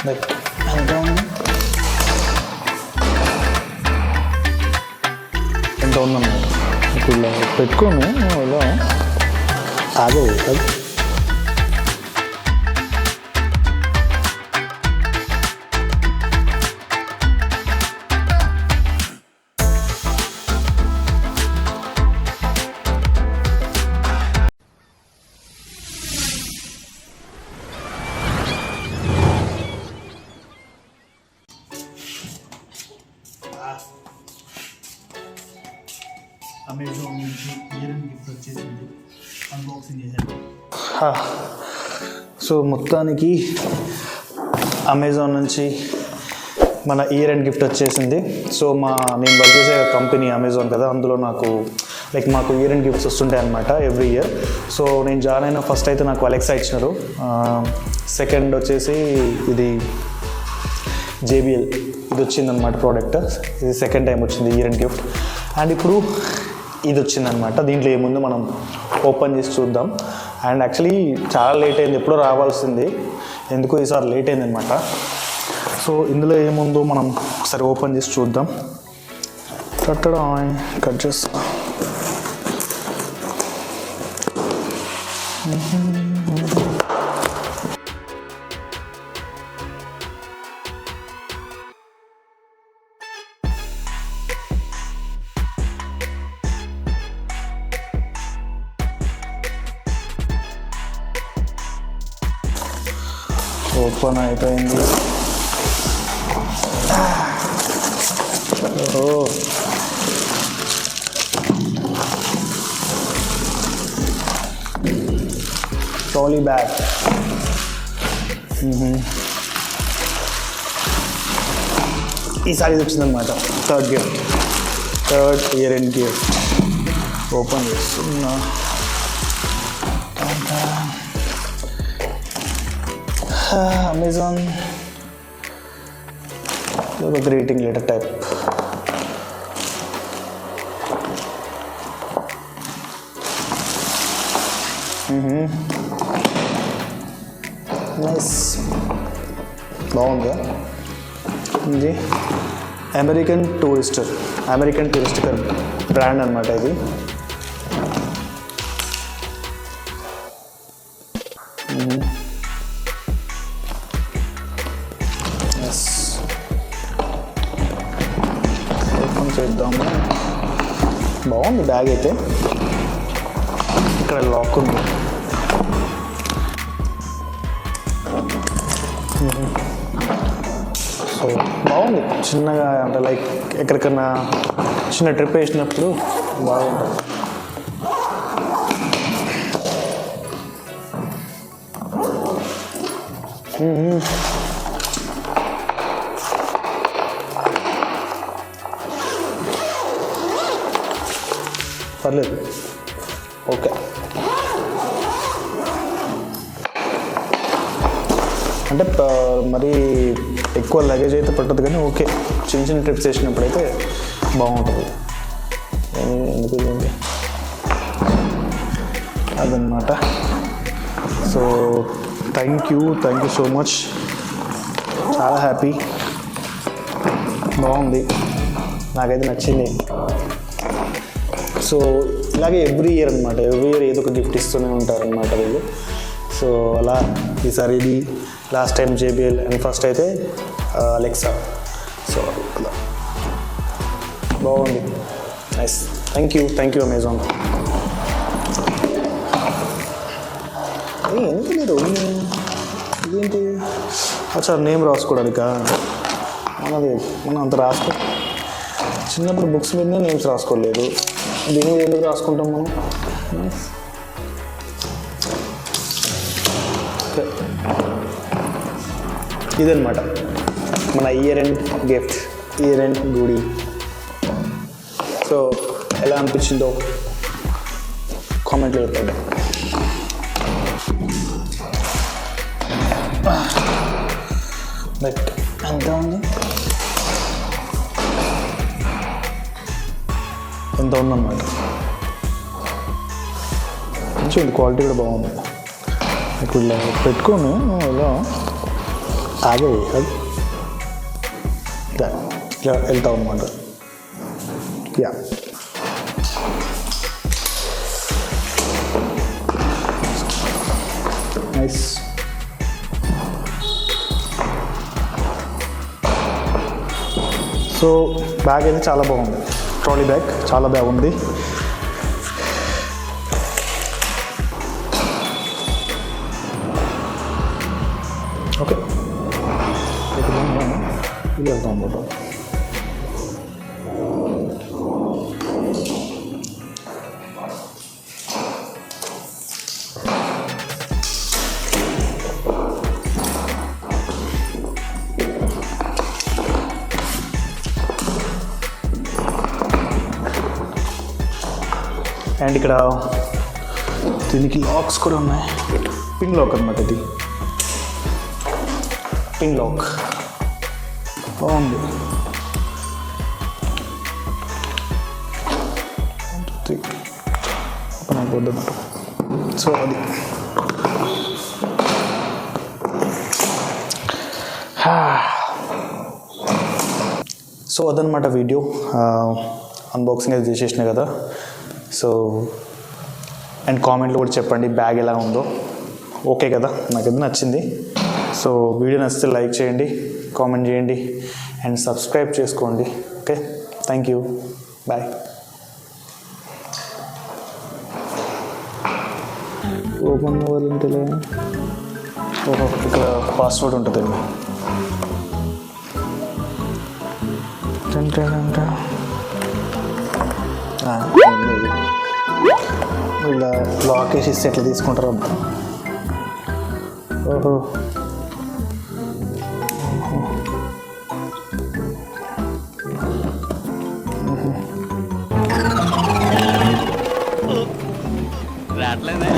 Like ఎంత ఉంది, ఎంత ఉందన్నమాట. ఇప్పుడు పెట్టుకోను ఇలా ఆగవు అది. అమెజాన్ నుంచి ఇయర్ అండ్ గిఫ్ట్ వచ్చేసింది, అన్బాక్సింగ్ చేశాను. సో మొత్తానికి అమెజాన్ నుంచి మన ఇయర్ అండ్ గిఫ్ట్ వచ్చేసింది. సో నేను వర్క్ చేసే కంపెనీ అమెజాన్ కదా, అందులో నాకు మాకు ఇయర్ అండ్ గిఫ్ట్స్ వస్తుంటాయి అనమాట ఎవ్రీ ఇయర్. సో నేను జాయిన్ అయిన ఫస్ట్ అయితే నాకు అలెక్సా ఇచ్చినారు, సెకండ్ వచ్చేసి ఇది JBL ఇది వచ్చిందనమాట ప్రోడక్ట్. ఇది సెకండ్ టైం వచ్చింది ఇయర్ అండ్ గిఫ్ట్. అండ్ ఇప్పుడు ఇది వచ్చిందనమాట. దీంట్లో ఏముందో మనం ఓపెన్ చేసి చూద్దాం. అండ్ యాక్చువల్లీ చాలా లేట్ అయింది, ఎప్పుడో రావాల్సింది, ఎందుకో ఈసారి లేట్ అయిందనమాట. సో ఇందులో ఏముందో మనం ఒకసారి ఓపెన్ చేసి చూద్దాం. కట్ చేస్తా. ఓపెన్ అయిపోయింది. Trolley bag. ఈసారి ఇది వచ్చిందనమాట third year and gift. Open చేస్తున్నా. అమెజాన్ ఒక గ్రీటింగ్ లెటర్ టైప్. నైస్, బాగుంది. ఇది అమెరికన్ టూరిస్టర్ బ్రాండ్ అనమాట ఇది. ఓపెన్ చేద్దాము. బాగుంది బ్యాగ్ అయితే. ఇక్కడ లాక్ ఉంది. సో బాగుంది, చిన్నగా అంటే ఎక్కడికన్నా చిన్న ట్రిప్ వేసినప్పుడు బాగుంటుంది. పర్లేదు, ఓకే. అంటే మరి ఎక్కువ లగేజ్ అయితే పట్టదు, కానీ ఓకే, చిన్న చిన్న ట్రిప్స్ వేసినప్పుడు అయితే బాగుంటుంది. ఎందుకు అదనమాట. So thank you so much. చాలా హ్యాపీ, బాగుంది, నాకైతే నచ్చింది. సో ఇలాగే ఎవ్రీ ఇయర్ ఏదో ఒక గిఫ్ట్ ఇస్తూనే ఉంటారనమాట వీళ్ళు. సో అలా ఈసారి ఇది, last time JBL, and first అయితే అలెక్సా. సో అలా బాగుంది, నైస్. Thank you Amazon. ఎందుకు మీరు ఇదేంటి? అచ్చా, నేమ్ రాసుకోవడానికా? మనం అంత చిన్నప్పుడు బుక్స్ మీదనే నేమ్స్ రాసుకోలేదు, దీని మీద ఎందుకు రాసుకుంటాం మనం? ఇదన్నమాట మన year and gift, year and గుడి. సో ఎలా అనిపించిందో కామెంట్లో చెప్పండి. బట్ ఎంత ఉంది, ఎంత ఉందన్నమాట. మంచిగా ఉంది, క్వాలిటీ కూడా బాగుంది. ఇప్పుడు పెట్టుకోను ఇలా ఆగే అది ఇలా వెళ్తాం అనమాట. Yeah nice. సో బ్యాగ్ అయితే చాలా బాగుంది, ట్రాలీ బ్యాగ్ చాలా బాగుంది. ఓకే ఇలా వెళ్తాం అన్నమాట. అండ్ ఇక్కడ దీనికి లాక్స్ కూడా ఉన్నాయి. పిన్ లాక్ అనమాట, ఇది పిన్ లాక్ బాగుంది. ఓపెన్ అయిపోద్ది అన్నమాట. సో అది సో అదనమాట వీడియో. అన్బాక్సింగ్ అయితే చేసేసిన కదా. సో అండ్ కామెంట్లో కూడా చెప్పండి బ్యాగ్ ఎలా ఉందో. ఓకే కదా, నాకైతే నచ్చింది. సో వీడియో నచ్చితే లైక్ చేయండి, కామెంట్ చేయండి అండ్ సబ్స్క్రైబ్ చేసుకోండి. Okay, thank you, bye. Open అవ్వాలంటే ఓహో ఇక్కడ పాస్వర్డ్ ఉంటుందండి. ఇలా లాక్ వేసి ఇస్తే ఎట్లా తీసుకుంటారు అబ్బా. ఓహో రావట్లేదా?